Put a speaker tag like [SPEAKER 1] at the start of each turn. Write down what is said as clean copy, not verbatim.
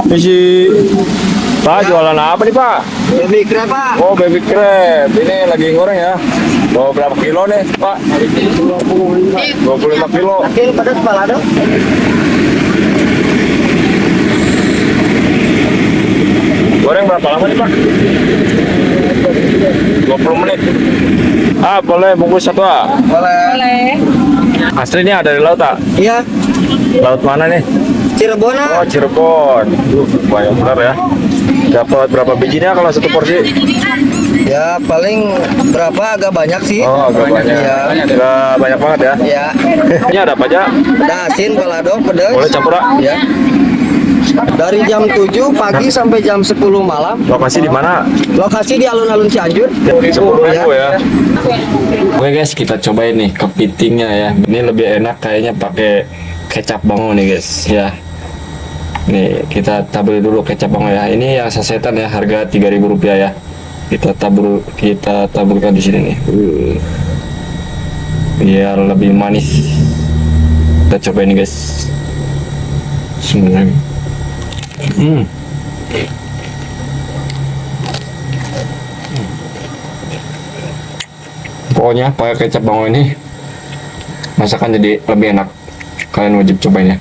[SPEAKER 1] Misi Pak, jualan apa nih Pak?
[SPEAKER 2] Baby crab, Pak.
[SPEAKER 1] Oh, baby crab. Ini lagi goreng ya. Bawa berapa kilo nih Pak? 25 kilo.
[SPEAKER 2] Kecil pedas balado.
[SPEAKER 1] Goreng berapa lama nih Pak? 20 menit. Ah, boleh bungkus satu ah.
[SPEAKER 2] Boleh.
[SPEAKER 1] Asli ini ada di laut tak?
[SPEAKER 2] Iya,
[SPEAKER 1] Laut mana nih?
[SPEAKER 2] Cirebon.
[SPEAKER 1] Oh, Cirebon. Banyak benar ya. Dapat berapa bijinya kalau satu porsi?
[SPEAKER 2] Ya paling berapa agak banyak sih.
[SPEAKER 1] Oh, agak banyak.
[SPEAKER 2] Iya.
[SPEAKER 1] Enggak banyak banget ya.
[SPEAKER 2] Ya.
[SPEAKER 1] Ini ada apa aja?
[SPEAKER 2] Ada asin, balado, pedas.
[SPEAKER 1] Boleh campur ah?
[SPEAKER 2] Ya. Dari jam 7 pagi sampai jam 10 malam.
[SPEAKER 1] Lokasi di mana?
[SPEAKER 2] Lokasi di alun-alun Cianjur.
[SPEAKER 1] 10.000
[SPEAKER 2] Ya.
[SPEAKER 1] ya. Oke guys, kita cobain nih kepitingnya ya. Ini lebih enak kayaknya pakai kecap bango nih guys ya. Nih kita taburi dulu kecap bango ya. Ini yang sasetan ya, harga Rp3.000 ya. Kita taburkan di sini nih. Biar lebih manis. Kita cobain nih guys. Sebenarnya. Pokoknya pakai kecap bango ini masakan jadi lebih enak. Kalian wajib cobain ya.